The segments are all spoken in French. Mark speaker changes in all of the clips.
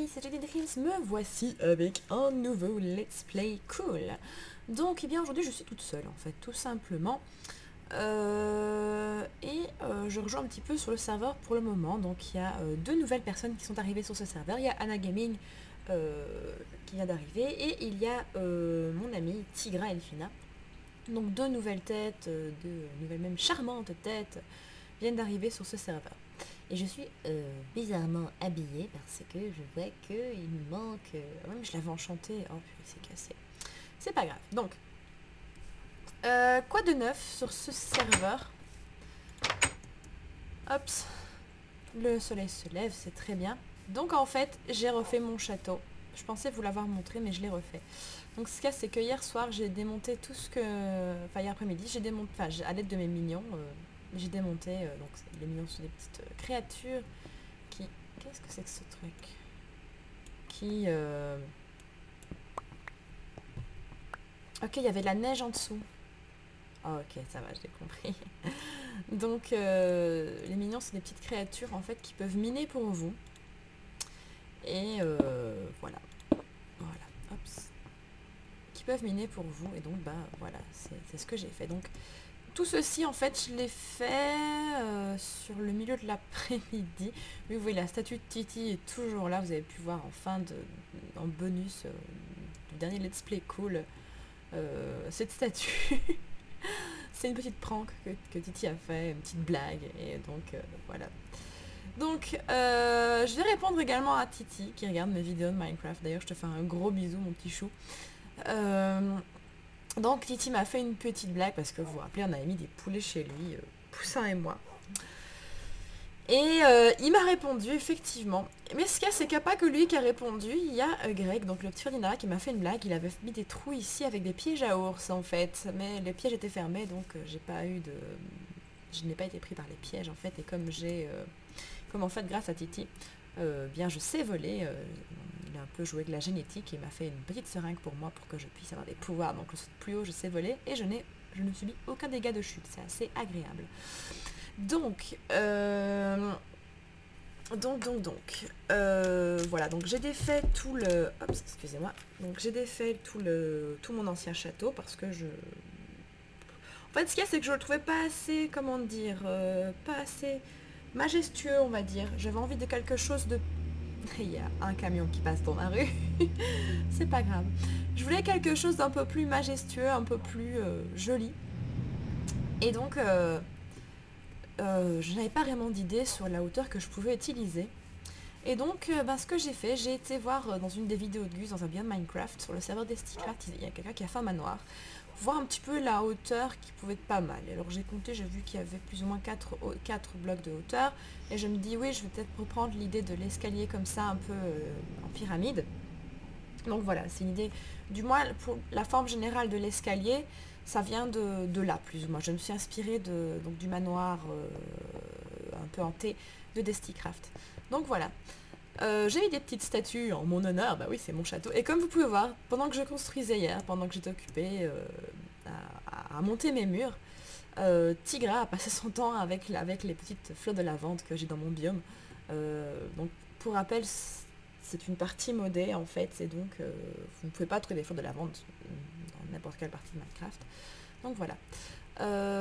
Speaker 1: amis, c'est JD Dreams, me voici avec un nouveau Let's Play cool. Donc, eh bien, aujourd'hui, je suis toute seule, en fait, tout simplement. Je rejoins un petit peu sur le serveur pour le moment. Donc, il y a deux nouvelles personnes qui sont arrivées sur ce serveur. Il y a Anna Gaming qui vient d'arriver et il y a mon ami Tigra Elfina. Donc, deux nouvelles têtes, deux nouvelles même charmantes têtes viennent d'arriver sur ce serveur. Et je suis bizarrement habillée parce que je vois qu'il me manque... même je l'avais enchanté. Oh, c'est cassé. C'est pas grave. Donc, quoi de neuf sur ce serveur? Hop. Le soleil se lève, c'est très bien. Donc, en fait, j'ai refait mon château. Je pensais vous l'avoir montré, mais je l'ai refait. Donc, ce qu'il y a, c'est que hier soir, j'ai démonté tout ce que... Enfin, hier après-midi, j'ai démonté... Enfin, à l'aide de mes mignons... j'ai démonté, donc les mignons sont des petites créatures qui... Qu'est-ce que c'est que ce truc? Qui... Ok, il y avait de la neige en dessous. Oh, ok, ça va, j'ai compris. Donc, les mignons, c'est des petites créatures, en fait, qui peuvent miner pour vous. Et voilà. Voilà, hop. Qui peuvent miner pour vous. Et donc, bah, voilà, c'est ce que j'ai fait. Donc, tout ceci, en fait, je l'ai fait sur le milieu de l'après-midi. Oui, vous voyez, la statue de Titi est toujours là. Vous avez pu voir en bonus du dernier Let's Play cool, cette statue. C'est une petite prank que Titi a fait, une petite blague. Et donc, voilà. Donc, je vais répondre également à Titi, qui regarde mes vidéos de Minecraft. D'ailleurs, je te fais un gros bisou, mon petit chou. Donc Titi m'a fait une petite blague parce que vous vous rappelez, on avait mis des poulets chez lui, Poussin et moi. Et il m'a répondu effectivement. Mais ce qu'il y a, c'est qu'il n'y a pas que lui qui a répondu. Il y a Greg, donc le petit ordinateur, qui m'a fait une blague. Il avait mis des trous ici avec des pièges à ours en fait. Mais les pièges étaient fermés, donc j'ai pas eu de... Je n'ai pas été pris par les pièges en fait. Et comme j'ai... comme en fait grâce à Titi, bien je sais voler. Il a un peu joué de la génétique et il m'a fait une petite seringue pour moi pour que je puisse avoir des pouvoirs. Donc je saute plus haut, je sais voler et je ne subis aucun dégât de chute. C'est assez agréable. Donc, voilà. Donc j'ai défait tout le... Hop, excusez-moi. Donc j'ai défait tout mon ancien château parce que je... En fait, ce qu'il y a, c'est que je le trouvais pas assez, comment dire, pas assez majestueux, on va dire. J'avais envie de quelque chose de... Il y a un camion qui passe dans la rue. C'est pas grave. Je voulais quelque chose d'un peu plus majestueux, un peu plus joli. Et donc, je n'avais pas vraiment d'idée sur la hauteur que je pouvais utiliser. Et donc, ce que j'ai fait, j'ai été voir dans une des vidéos de Gus, dans un bien de Minecraft, sur le serveur d'Esticraft, il y a quelqu'un qui a fait un manoir, voir un petit peu la hauteur qui pouvait être pas mal. Et alors j'ai compté, j'ai vu qu'il y avait plus ou moins 4 blocs de hauteur, et je me dis oui, je vais peut-être reprendre l'idée de l'escalier comme ça, un peu en pyramide. Donc voilà, c'est une idée, du moins pour la forme générale de l'escalier, ça vient de là plus ou moins. Je me suis inspirée donc, du manoir un peu hanté de Desticraft. Donc voilà. J'ai mis des petites statues en mon honneur, bah oui c'est mon château. Et comme vous pouvez voir, pendant que je construisais hier, pendant que j'étais occupée à monter mes murs, Tigra a passé son temps avec les petites fleurs de lavande que j'ai dans mon biome. Donc pour rappel, c'est une partie modée en fait, et donc vous ne pouvez pas trouver des fleurs de lavande dans n'importe quelle partie de Minecraft. Donc voilà.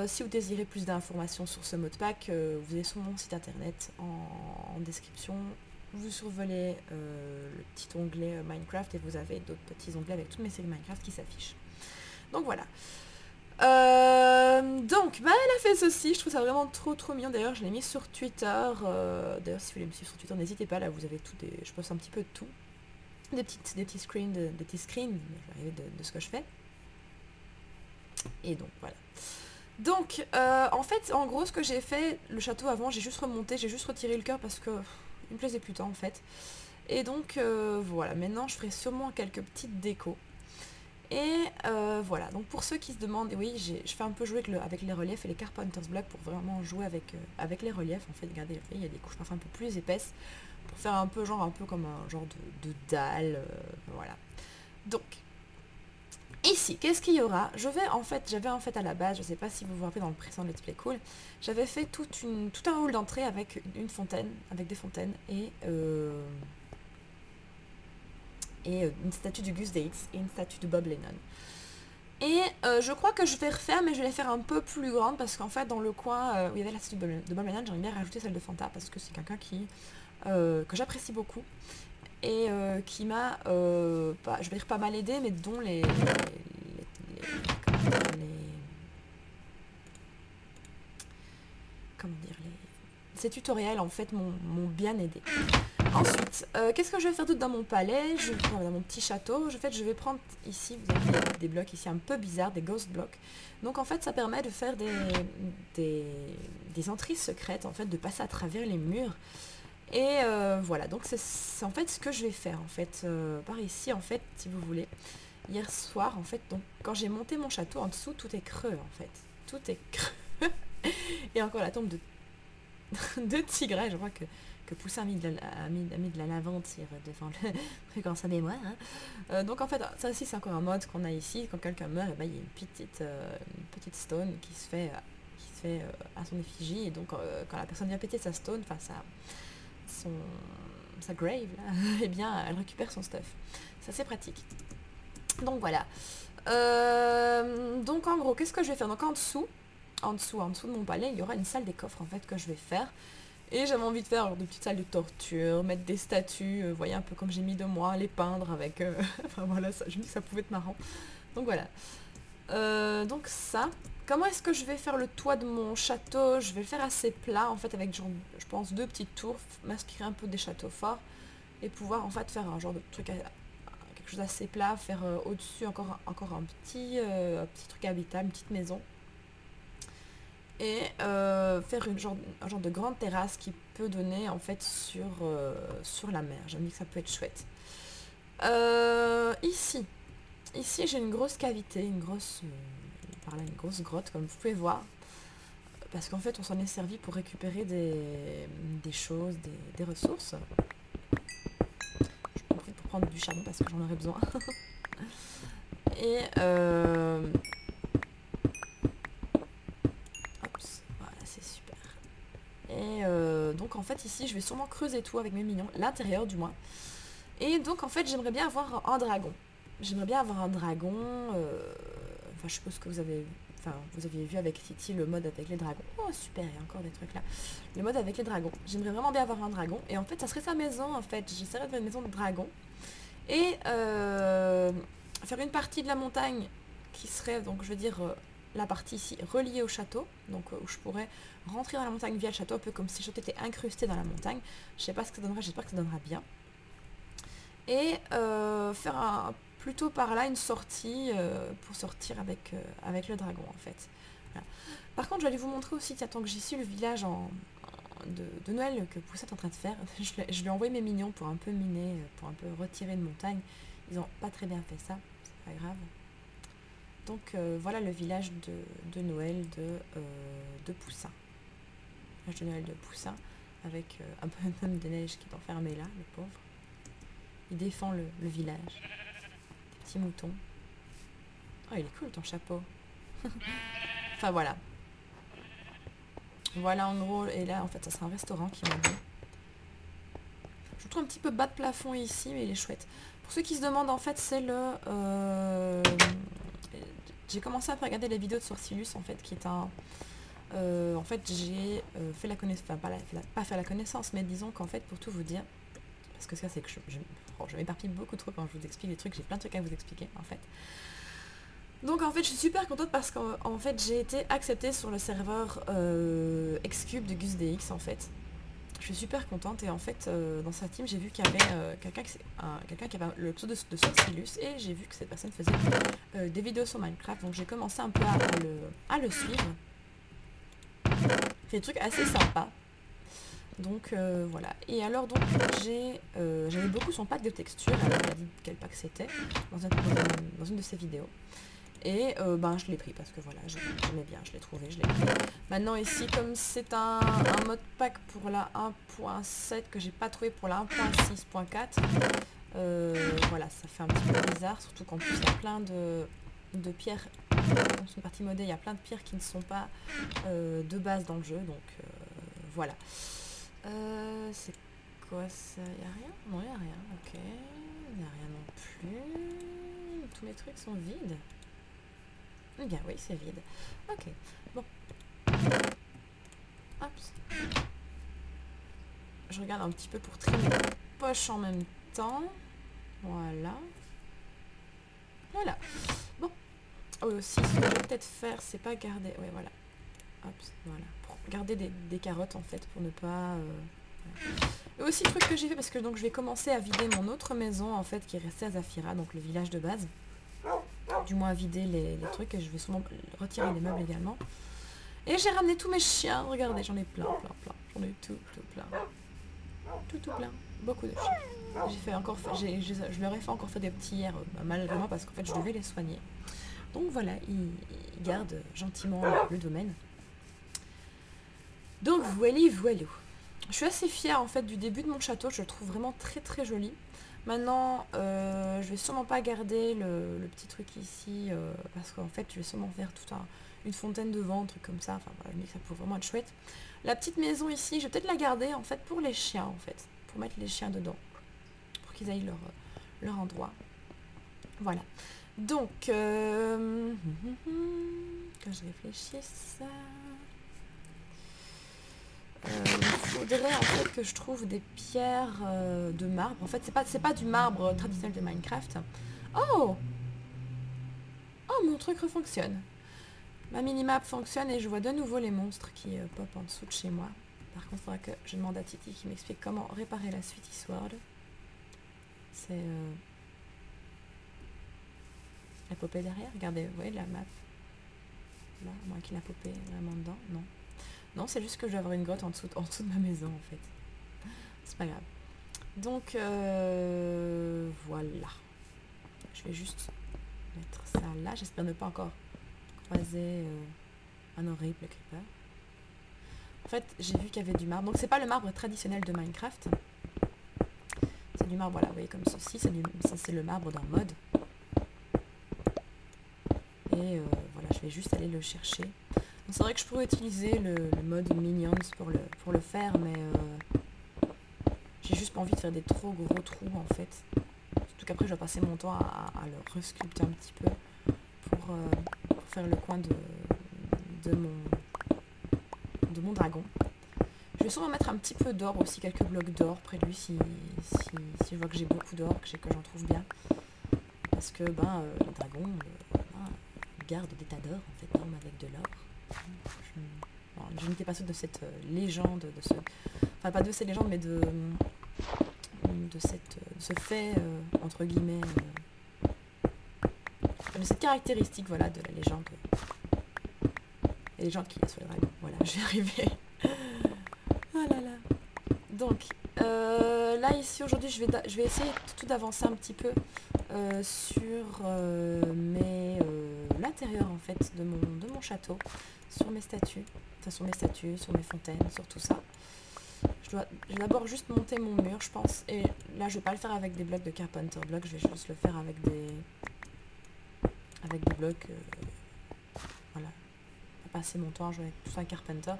Speaker 1: Si vous désirez plus d'informations sur ce modpack, vous allez sur mon site internet en description. Vous survolez le petit onglet Minecraft et vous avez d'autres petits onglets avec toutes mes séries Minecraft qui s'affichent. Donc voilà. Donc, elle a fait ceci. Je trouve ça vraiment trop mignon. D'ailleurs, je l'ai mis sur Twitter. D'ailleurs, si vous voulez me suivre sur Twitter, n'hésitez pas. Là, vous avez tout. Je poste un petit peu de tout. Des petits screens, je vais arriver de ce que je fais. Et donc, voilà. Donc, en fait, en gros, ce que j'ai fait, le château avant, j'ai juste remonté, j'ai juste retiré le cœur parce que il me plaisait plus tant, en fait. Et donc, voilà, maintenant, je ferai sûrement quelques petites décos. Et voilà, donc pour ceux qui se demandent, oui, je fais un peu jouer avec les reliefs et les Carpenter's Block pour vraiment jouer avec les reliefs. En fait, regardez, il y a des couches parfois un peu plus épaisses pour faire un peu comme un genre de dalle, voilà. Donc, ici, qu'est-ce qu'il y aura? J'avais en fait à la base, je sais pas si vous vous rappelez dans le précédent Let's Play Cool, j'avais fait tout un hall d'entrée avec une fontaine, avec des fontaines et et une statue de Gus Dates et une statue de Bob Lennon. Et je crois que je vais refaire, mais je vais les faire un peu plus grandes parce qu'en fait dans le coin où il y avait la statue de Bob Lennon, j'aimerais bien rajouter celle de Fanta parce que c'est quelqu'un que j'apprécie beaucoup et qui m'a, je vais dire pas mal aidé, mais dont ces tutoriels en fait m'ont bien aidé. Ensuite, qu'est-ce que je vais faire d'autre dans mon palais, dans mon petit château? Je vais prendre ici, vous avez des blocs ici un peu bizarres, des ghost blocks. Donc en fait, ça permet de faire des entrées secrètes, en fait, de passer à travers les murs. Et voilà, donc c'est en fait ce que je vais faire, en fait, par ici, en fait, si vous voulez. Hier soir, en fait, donc quand j'ai monté mon château, en dessous, tout est creux, en fait. Tout est creux. Et encore la tombe de Tigray, je crois que Poussin a mis de la laventire devant le truc en sa mémoire. Hein. Donc en fait, ça aussi c'est encore un mode qu'on a ici. Quand quelqu'un meurt, il y a une petite stone qui se fait à son effigie. Et donc quand la personne vient péter sa stone, enfin sa grave, là, eh bien elle récupère son stuff. C'est assez pratique. Donc voilà. Donc en gros, qu'est-ce que je vais faire? Donc en dessous de mon palais, il y aura une salle des coffres en fait que je vais faire. Et j'avais envie de faire des petites salles de torture, mettre des statues, vous voyez un peu comme j'ai mis de moi, les peindre avec... enfin voilà, je me dis que ça pouvait être marrant. Donc voilà. Donc ça. Comment est-ce que je vais faire le toit de mon château? Je vais le faire assez plat en fait avec genre, je pense 2 petites tours, m'inspirer un peu des châteaux forts. Et pouvoir en fait faire un genre de truc, quelque chose d'assez plat, faire au-dessus encore un petit truc habitable, une petite maison. Et faire un genre de grande terrasse qui peut donner en fait sur la mer. J'aime bien que ça peut être chouette. Ici j'ai une grosse cavité, une grosse grotte comme vous pouvez voir. Parce qu'en fait on s'en est servi pour récupérer des choses, des ressources. Je profite pour prendre du charbon parce que j'en aurais besoin. Et et donc en fait ici je vais sûrement creuser tout avec mes mignons, l'intérieur du moins. Et donc en fait j'aimerais bien avoir un dragon. J'aimerais bien avoir un dragon. Enfin je suppose que vous aviez vu avec Titi le mode avec les dragons. Oh super, il y a encore des trucs là. Le mode avec les dragons. J'aimerais vraiment bien avoir un dragon. Et en fait ça serait sa maison en fait. J'essaierais de faire une maison de dragon. Et faire une partie de la montagne qui serait donc je veux dire... la partie ici reliée au château, donc où je pourrais rentrer dans la montagne via le château, un peu comme si le château était incrusté dans la montagne. Je sais pas ce que ça donnera, j'espère que ça donnera bien. Et faire plutôt par là une sortie pour sortir avec le dragon en fait. Voilà. Par contre je vais aller vous montrer aussi, tant que j'y suis, le village de Noël que Poussette est en train de faire. Je lui ai envoyé mes mignons pour un peu miner, pour un peu retirer une montagne. Ils ont pas très bien fait ça, c'est pas grave. Donc voilà le village de Noël de Poussin. Le village de Noël de Poussin, avec un peu même de neige qui est enfermé là, le pauvre. Il défend le village. Des petits moutons. Oh, il est cool ton chapeau. Enfin voilà. Voilà en gros, et là en fait ça sera un restaurant qui m'a dit. Je le trouve un petit peu bas de plafond ici, mais il est chouette. Pour ceux qui se demandent en fait c'est le... j'ai commencé à regarder les vidéos de Sorcilus en fait, qui est un... en fait j'ai fait la connaissance, enfin pas faire la connaissance, mais disons qu'en fait pour tout vous dire, parce que ça c'est que je m'éparpille beaucoup trop quand je vous explique des trucs, j'ai plein de trucs à vous expliquer en fait. Donc en fait je suis super contente parce qu'en fait j'ai été acceptée sur le serveur Xcube de GusDX en fait. Je suis super contente et en fait dans sa team j'ai vu qu'il y avait quelqu'un qui avait le pseudo de Sorcilus et j'ai vu que cette personne faisait des vidéos sur Minecraft, donc j'ai commencé un peu à le suivre. Il fait des trucs assez sympas. Donc voilà. Et alors donc j'aimais beaucoup son pack de textures, elle m'a dit quel pack c'était dans une de ses vidéos. Et ben je l'ai pris parce que voilà, j'aimais bien, je l'ai trouvé, je l'ai pris. Maintenant ici, comme c'est un mode pack pour la 1.7 que j'ai pas trouvé pour la 1.6.4, voilà, ça fait un petit peu bizarre, surtout qu'en plus il y a plein de pierres, dans une partie modée, il y a plein de pierres qui ne sont pas de base dans le jeu, donc voilà. C'est quoi ça? Il n'y a rien? Non, il n'y a rien, ok. Il n'y a rien non plus. Tous mes trucs sont vides. Eh bien oui, c'est vide. Ok, bon. Hop. Je regarde un petit peu pour trier les poches en même temps. Voilà. Voilà. Bon. Oh, aussi, ce que je vais peut-être faire, c'est pas garder... Oui, voilà. Hop, voilà. Pour garder des carottes, en fait, pour ne pas... Voilà. Et aussi, le truc que j'ai fait, parce que donc je vais commencer à vider mon autre maison, en fait, qui est restée à Zafira, donc le village de base. Du moins, à vider les trucs, et je vais souvent retirer les meubles également. Et j'ai ramené tous mes chiens. Regardez, j'en ai plein. J'en ai tout plein. Tout plein. Beaucoup de chiens. J'ai fait encore... je leur ai fait encore faire des petits hier, malgré moi, parce qu'en fait, je devais les soigner. Donc voilà, ils gardent gentiment le domaine. Donc voilà. Je suis assez fière en fait du début de mon château, je le trouve vraiment très joli. Maintenant, je vais sûrement pas garder le petit truc ici, parce qu'en fait, je vais sûrement faire toute une fontaine de vent, un truc comme ça. Enfin voilà, je me dis que ça pourrait vraiment être chouette. La petite maison ici, je vais peut-être la garder en fait pour les chiens en fait, pour mettre les chiens dedans, pour qu'ils aillent leur endroit. Voilà. Donc, que je réfléchisse. Il faudrait en fait que je trouve des pierres de marbre. En fait, c'est pas du marbre traditionnel de Minecraft. Oh! Oh, mon truc refonctionne. Ma minimap fonctionne et je vois de nouveau les monstres qui pop en dessous de chez moi. Par contre, il faudra que je demande à Titi qui m'explique comment réparer la suite Sword. C'est... La popée derrière, regardez, vous voyez la map. Là, à moins qu'il a popé vraiment dedans, non. Non, c'est juste que je vais avoir une grotte en dessous de ma maison en fait. C'est pas grave. Donc, voilà. Je vais juste mettre ça là. J'espère ne pas encore croiser un horrible creeper. En fait, j'ai vu qu'il y avait du marbre. Donc, c'est pas le marbre traditionnel de Minecraft. C'est du marbre, voilà, vous voyez, comme ceci. Ça, c'est le marbre dans mode. Et voilà, je vais juste aller le chercher. C'est vrai que je pourrais utiliser le mode Minions pour le faire, mais j'ai juste pas envie de faire des trop gros trous en fait. Surtout qu'après je vais passer mon temps à le resculpter un petit peu pour faire le coin de mon dragon. Je vais sûrement mettre un petit peu d'or aussi, quelques blocs d'or près de lui si je vois que j'ai beaucoup d'or, que j'en trouve bien. Parce que ben, les dragons gardent des tas d'or en fait, même avec de l'or. Je n'étais pas sûre de cette légende, enfin pas de cette légende, mais de ce fait, entre guillemets, de cette caractéristique, voilà, de la légende. Les légendes qu'il y a sur les dragons. Voilà, j'y arrivais. Ah là là. Donc, là ici aujourd'hui, je vais essayer tout d'avancer un petit peu sur l'intérieur en fait de mon château, sur mes statues, enfin sur mes fontaines, sur tout ça. Je vais d'abord juste monter mon mur, je pense, et là je vais pas le faire avec des blocs de carpenter block, je vais juste le faire avec des blocs, voilà, pas passer mon temps à jouer avec tout ça carpenter,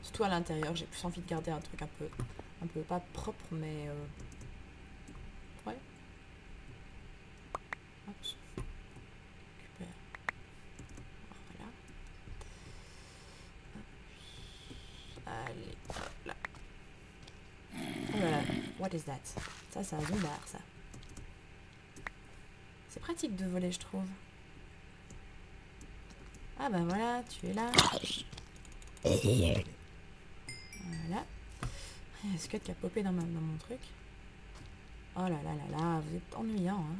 Speaker 1: surtout à l'intérieur. J'ai plus envie de garder un truc un peu pas propre, mais ouais. Hop. Récupère. Voilà. Hop. Allez, hop là. Oh là là, what is that? Ça a zumbar, ça. C'est pratique de voler, je trouve. Ah bah voilà, tu es là. Voilà. Il y a un squelette qui a popé dans mon truc. Oh là là là là, vous êtes ennuyant, hein.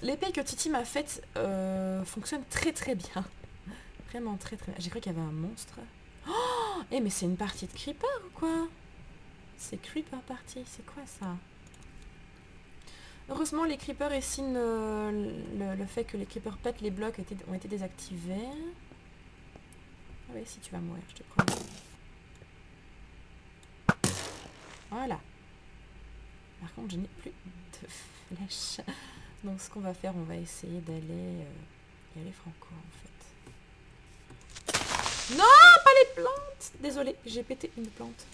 Speaker 1: L'épée que Titi m'a faite fonctionne très bien. Vraiment très bien. J'ai cru qu'il y avait un monstre. Oh, mais c'est une partie de creeper ou quoi? C'est creeper party, c'est quoi ça? Heureusement les creepers ici, le fait que les creepers pètent les blocs ont été désactivés. Ah oui, si tu vas mourir, je te promets. Voilà. Par contre, je n'ai plus de flèches. Donc ce qu'on va faire, on va essayer d'aller y aller franco en fait. Non, pas les plantes. Désolée, j'ai pété une plante.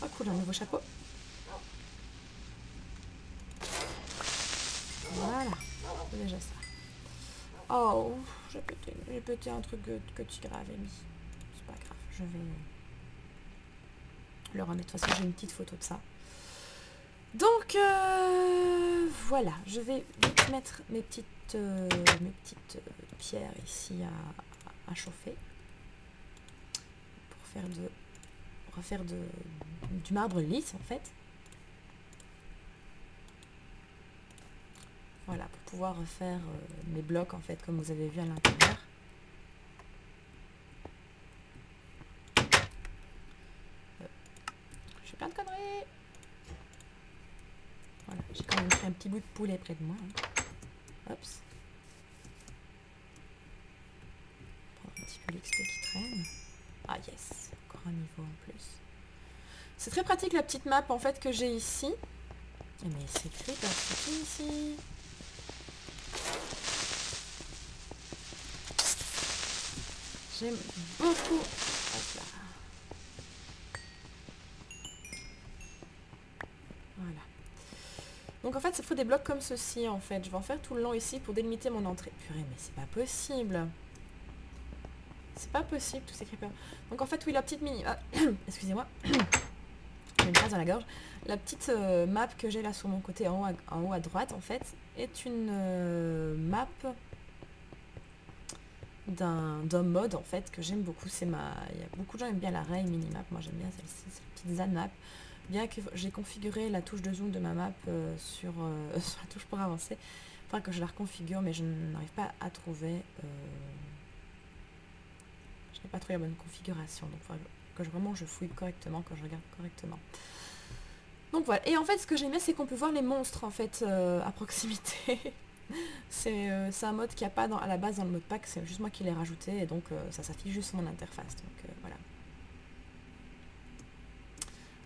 Speaker 1: Oh cool, un nouveau chapeau. Voilà, c'est déjà ça. Oh, j'ai pété un truc que Tigre avait mis. C'est pas grave, je vais le remettre. De toute façon, j'ai une petite photo de ça. Donc, voilà, je vais vite mettre mes petites pierres ici à chauffer. Pour refaire du marbre lisse, en fait. Voilà, pour pouvoir refaire mes blocs, en fait, comme vous avez vu à l'intérieur. Je fais plein de conneries. Voilà, j'ai quand même pris un petit bout de poulet près de moi. Hein. Hop. Prendre un petit peu l'XP qui traîne. Ah yes, encore un niveau en plus. C'est très pratique la petite map, en fait, que j'ai ici. Mais c'est écrit par ce qui ici. J'aime beaucoup. Hop là. Voilà. Donc en fait, ça faut des blocs comme ceci en fait. Je vais en faire tout le long ici pour délimiter mon entrée. Purée, mais c'est pas possible. C'est pas possible tous ces creepers. Donc en fait, oui, la petite mini... Ah, excusez-moi. J'ai une phrase dans la gorge. La petite map que j'ai là sur mon côté en haut à droite en fait est une map d'un mode en fait que j'aime beaucoup. Il y a beaucoup de gens qui aiment bien la Ray Minimap. Moi j'aime bien celle-ci, c'est la petite Zan map. Bien que j'ai configuré la touche de zoom de ma map sur la touche pour avancer. Enfin que je la reconfigure mais je n'arrive pas à trouver je n'ai pas trouvé la bonne configuration. Donc il faut que vraiment je fouille correctement, que je regarde correctement. Donc voilà. Et en fait ce que j'aimais c'est qu'on peut voir les monstres en fait à proximité. C'est un mode qu'il n'y a pas à la base dans le mode pack, c'est juste moi qui l'ai rajouté et donc ça s'affiche juste sur mon interface. Donc voilà.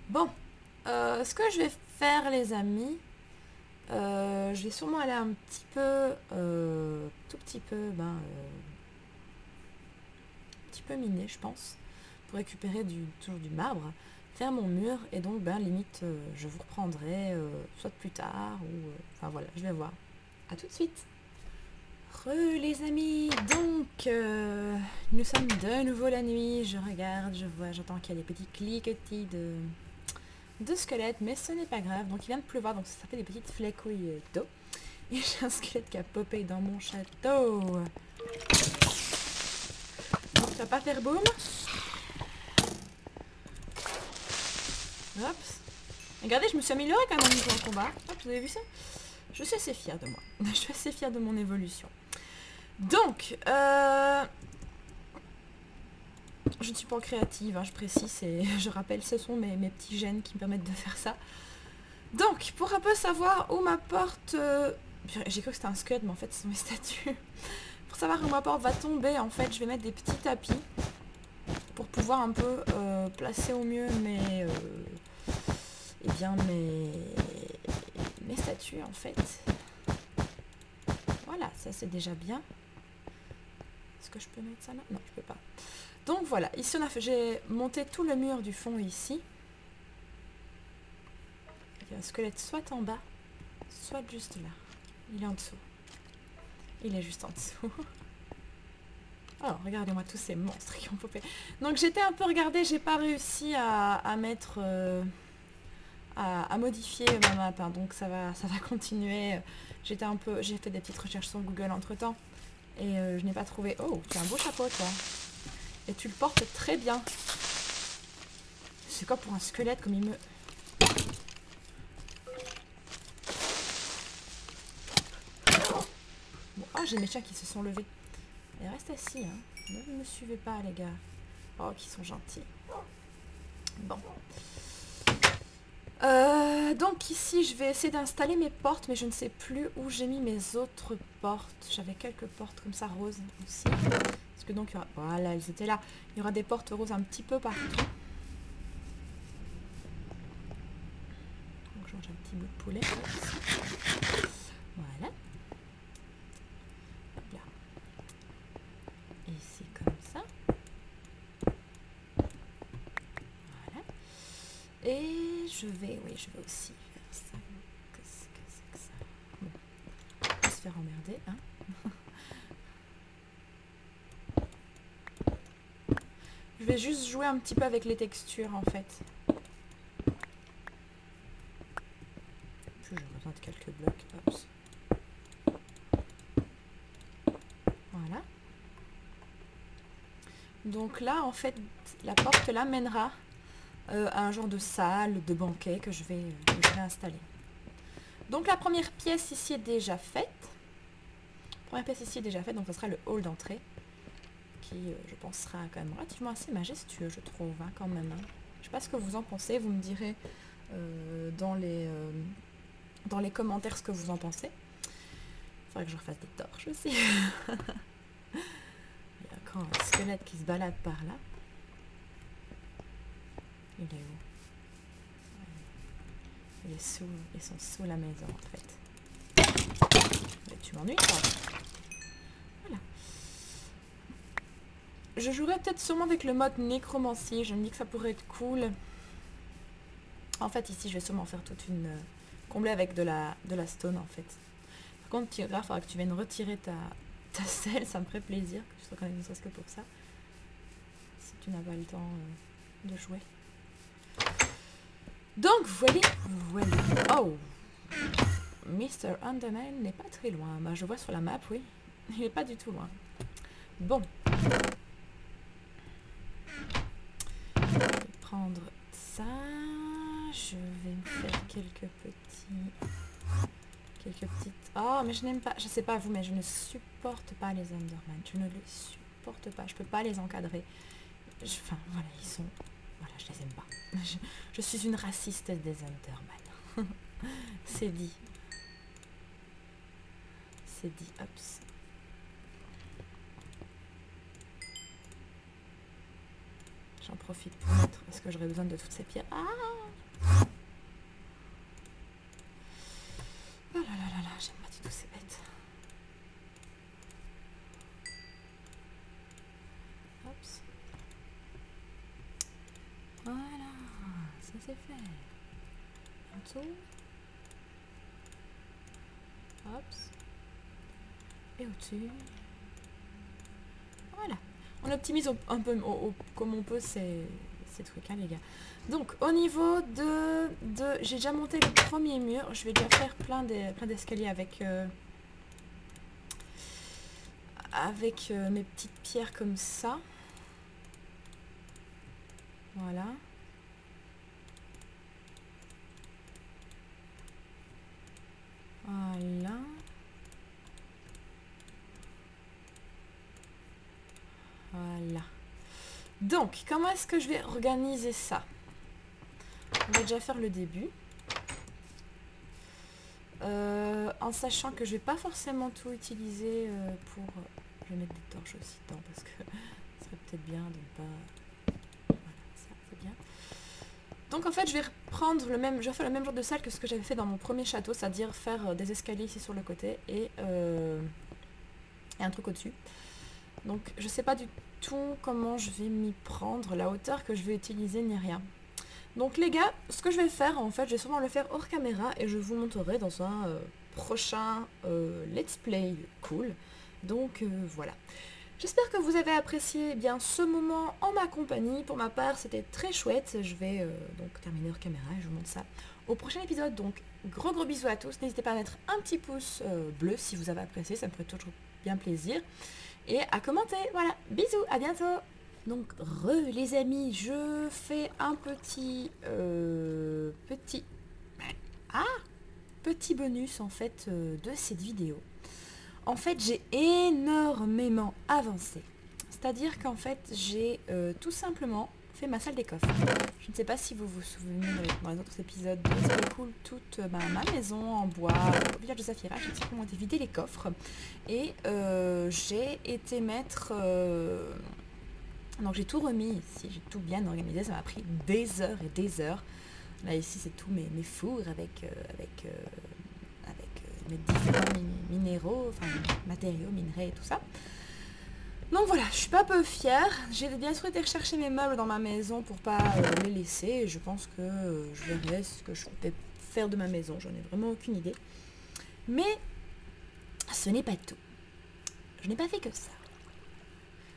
Speaker 1: Bon, ce que je vais faire les amis, je vais sûrement aller un petit peu, tout petit peu, miner je pense, pour récupérer toujours du marbre, faire mon mur et donc limite je vous reprendrai soit plus tard ou enfin voilà, je vais voir. A tout de suite. Les amis, donc nous sommes de nouveau la nuit, je regarde, je vois, j'entends qu'il y a des petits cliquetis de squelettes, mais ce n'est pas grave, donc il vient de pleuvoir, donc ça fait des petites flécouilles d'eau, et j'ai un squelette qui a popé dans mon château. Donc ça va pas faire boum. Hop. Regardez, je me suis améliorée quand même en niveau en combat. Hop, vous avez vu ça? Je suis assez fière de moi. Je suis assez fière de mon évolution. Donc, je ne suis pas créative, hein, je précise, et je rappelle, ce sont mes petits gènes qui me permettent de faire ça. Donc, pour un peu savoir où ma porte... J'ai cru que c'était un squelette, mais en fait, ce sont mes statues. Pour savoir où ma porte va tomber, en fait, je vais mettre des petits tapis pour pouvoir un peu placer au mieux mes statues, en fait. Voilà, ça c'est déjà bien. Est-ce que je peux mettre ça là? Non, je peux pas. Donc voilà, ici j'ai monté tout le mur du fond ici. Il y a un squelette soit en bas, soit juste là. Il est en dessous. Il est juste en dessous. Alors, regardez-moi tous ces monstres qui ont popé. Donc j'étais un peu regardée, j'ai pas réussi à mettre... à modifier ma map, hein, donc ça va continuer. J'ai fait des petites recherches sur Google entre temps. Et je n'ai pas trouvé... Oh, tu as un beau chapeau, toi. Et tu le portes très bien. C'est quoi pour un squelette comme il me... Bon, oh, j'ai mes chiens qui se sont levés. Et reste assis, hein. Ne me suivez pas, les gars. Oh, qui sont gentils. Bon. Donc ici, je vais essayer d'installer mes portes, mais je ne sais plus où j'ai mis mes autres portes. J'avais quelques portes comme ça, roses aussi. Parce que donc, il y aura... Voilà, elles étaient là. Il y aura des portes roses un petit peu partout. Donc, je mange un petit bout de poulet. Voilà. Et je vais aussi faire ça. Qu'est-ce que c'est que ça? Bon, on va se faire emmerder, hein. Je vais juste jouer un petit peu avec les textures en fait. J'ai besoin de quelques blocs. Hop. Voilà. Donc là en fait la porte là mènera à un genre de salle, de banquet que je vais installer. Donc la première pièce ici est déjà faite. Donc ça sera le hall d'entrée. Qui, je pense, sera quand même relativement assez majestueux, je trouve, hein, quand même. Hein. Je sais pas ce que vous en pensez, vous me direz dans les commentaires ce que vous en pensez. Il faudrait que je refasse des torches aussi. Il y a encore un squelette qui se balade par là. Il est où? Ils sont sous la maison, en fait. Mais tu m'ennuies, quoi. Voilà. Je jouerais peut-être sûrement avec le mode nécromancie. Je me dis que ça pourrait être cool. En fait, ici, je vais sûrement faire toute une... combler avec de la stone, en fait. Par contre, il faudra que tu viennes retirer ta selle. Ça me ferait plaisir que tu sois quand même ne serait-ce que pour ça. Si tu n'as pas le temps de jouer. Donc, voilà. Oh, Mr. Underman n'est pas très loin. Bah, je vois sur la map, oui. Il n'est pas du tout loin. Bon. Je vais prendre ça. Je vais me faire quelques petites... Oh, mais je n'aime pas... Je sais pas vous, mais je ne supporte pas les Underman. Je ne les supporte pas. Je peux pas les encadrer. Enfin, voilà, ils sont... Voilà, je les aime pas. Je suis une raciste des Underman. C'est dit. C'est dit. Hops. J'en profite pour mettre, parce que j'aurais besoin de toutes ces pierres. Ah! Oh là là là là, j'aime pas du tout ces bêtes. Hops. Voilà, ça c'est fait. En dessous. Hops. Et au-dessus. Voilà. On optimise un peu comme on peut ces trucs, hein, les gars. Donc, au niveau de j'ai déjà monté le premier mur. Je vais déjà faire plein d'escaliers avec mes petites pierres comme ça. Voilà. Voilà. Voilà. Donc, comment est-ce que je vais organiser ça? On va déjà faire le début. En sachant que je vais pas forcément tout utiliser pour... Je vais mettre des torches aussi dedans parce que ce serait peut-être bien de ne pas... Voilà, ça c'est bien. Donc en fait, je vais reprendre je vais faire le même genre de salle que ce que j'avais fait dans mon premier château, c'est-à-dire faire des escaliers ici sur le côté et un truc au-dessus. Donc je sais pas du tout comment je vais m'y prendre, la hauteur que je vais utiliser ni rien. Donc les gars, ce que je vais faire en fait, je vais sûrement le faire hors caméra et je vous montrerai dans un prochain let's play cool. Donc voilà. J'espère que vous avez apprécié bien ce moment en ma compagnie. Pour ma part, c'était très chouette. Je vais donc terminer hors caméra et je vous montre ça au prochain épisode. Donc gros bisous à tous. N'hésitez pas à mettre un petit pouce bleu si vous avez apprécié, ça me ferait toujours bien plaisir. Et à commenter. Voilà, bisous, à bientôt. Donc les amis, je fais un petit bonus en fait de cette vidéo. En fait, j'ai énormément avancé. C'est-à-dire qu'en fait, j'ai tout simplement fait ma salle des coffres. Je ne sais pas si vous vous souvenez dans les autres épisodes de C'était Cool, toute ma maison en bois, au village de Saphira, j'ai tout simplement été vider les coffres. Et j'ai été mettre... donc j'ai tout remis ici, j'ai tout bien organisé, ça m'a pris des heures et des heures. Là ici c'est tous mes fours avec mes différents minéraux, enfin matériaux, minerais et tout ça. Donc voilà, je suis pas peu fière. J'ai bien sûr été rechercher mes meubles dans ma maison pour pas les laisser. Et je pense que je verrai ce que je vais faire de ma maison. J'en ai vraiment aucune idée. Mais ce n'est pas tout. Je n'ai pas fait que ça.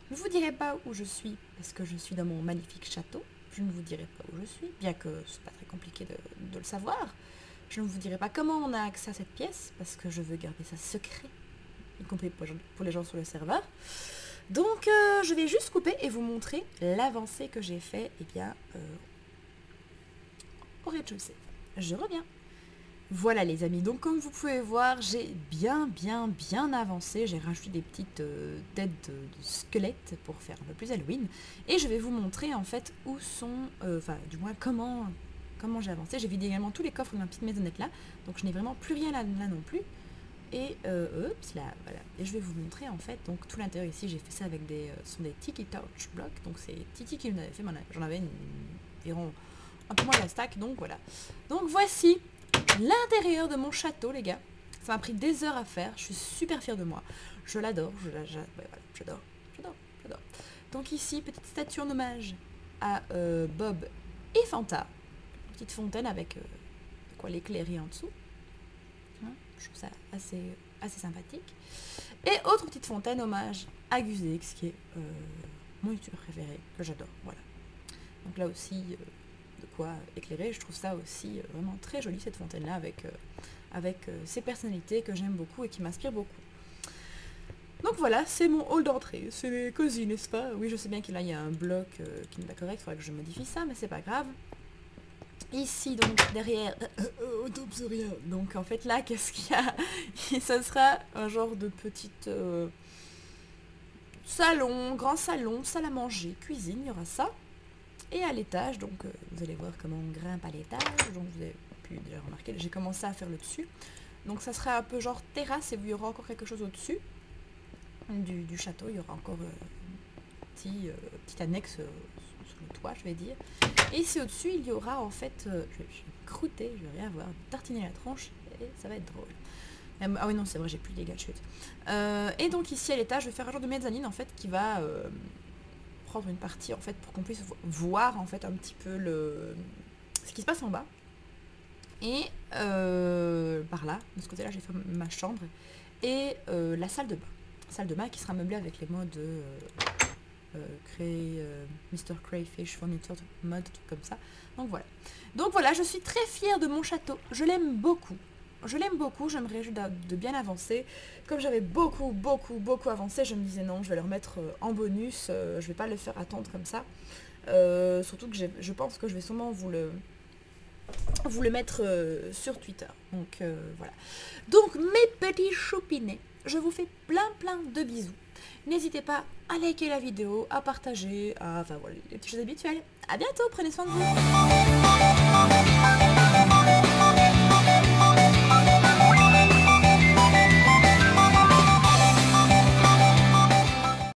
Speaker 1: Je ne vous dirai pas où je suis parce que je suis dans mon magnifique château. Je ne vous dirai pas où je suis, bien que c'est pas très compliqué de le savoir. Je ne vous dirai pas comment on a accès à cette pièce parce que je veux garder ça secret, y compris pour les gens sur le serveur. Donc je vais juste couper et vous montrer l'avancée que j'ai fait au rez-de-chaussée. Je reviens. Voilà les amis, donc comme vous pouvez voir, j'ai bien avancé. J'ai rajouté des petites têtes de squelettes pour faire un peu plus Halloween. Et je vais vous montrer en fait où sont, enfin du moins comment j'ai avancé. J'ai vidé également tous les coffres de ma petite maisonnette là, donc je n'ai vraiment plus rien là non plus. Et là, voilà. Et je vais vous montrer en fait, donc tout l'intérieur ici, j'ai fait ça avec ce sont des Tiki Touch Blocks, donc c'est Titi qui m'avait fait, j'en avais environ un peu moins de la stack, donc voilà. Donc voici l'intérieur de mon château, les gars. Ça m'a pris des heures à faire, je suis super fière de moi. Je l'adore, j'adore. Donc ici, petite statue en hommage à Bob et Fanta. Petite fontaine avec quoi l'éclairer en dessous. Je trouve ça assez sympathique. Et autre petite fontaine hommage à Guzix, qui est mon youtubeur préféré, que j'adore. Voilà. Donc là aussi, de quoi éclairer. Je trouve ça aussi vraiment très joli, cette fontaine-là, avec ses personnalités que j'aime beaucoup et qui m'inspirent beaucoup. Donc voilà, c'est mon hall d'entrée. C'est cosy, n'est-ce pas? Oui, je sais bien qu'il y a un bloc qui n'est pas correct, il faudrait que je modifie ça, mais c'est pas grave. Ici, donc, derrière, rien. Donc, en fait, là, qu'est-ce qu'il y a? Ça sera un genre de petite salon, grand salon, salle à manger, cuisine, il y aura ça. Et à l'étage, donc, vous allez voir comment on grimpe à l'étage. Donc, vous avez pu déjà remarquer, j'ai commencé à faire le dessus. Donc, ça sera un peu genre terrasse et il y aura encore quelque chose au-dessus du château. Il y aura encore petite annexe sur le toit, je vais dire. Et ici au-dessus, il y aura en fait, je vais croûter, je vais rien avoir, tartiner la tronche, et ça va être drôle. Ah oui non, c'est vrai, j'ai plus de dégâts de chute. Et donc ici à l'étage, je vais faire un genre de mezzanine en fait qui va prendre une partie en fait pour qu'on puisse voir en fait un petit peu ce qui se passe en bas. Et par là, de ce côté-là, j'ai fait ma chambre et la salle de bain. Salle de bain qui sera meublée avec les modes créer Mr. Crayfish Furniture mode, truc comme ça. Donc voilà, je suis très fière de mon château. Je l'aime beaucoup. Je me réjouis de bien avancer. Comme j'avais beaucoup avancé, je me disais non, je vais le remettre en bonus. Je vais pas le faire attendre comme ça. Surtout que je pense que je vais sûrement vous le mettre sur Twitter. Donc voilà. Donc mes petits choupinets, je vous fais plein de bisous. N'hésitez pas à liker la vidéo, à partager, enfin voilà, les petites choses habituelles. A bientôt, prenez soin de vous.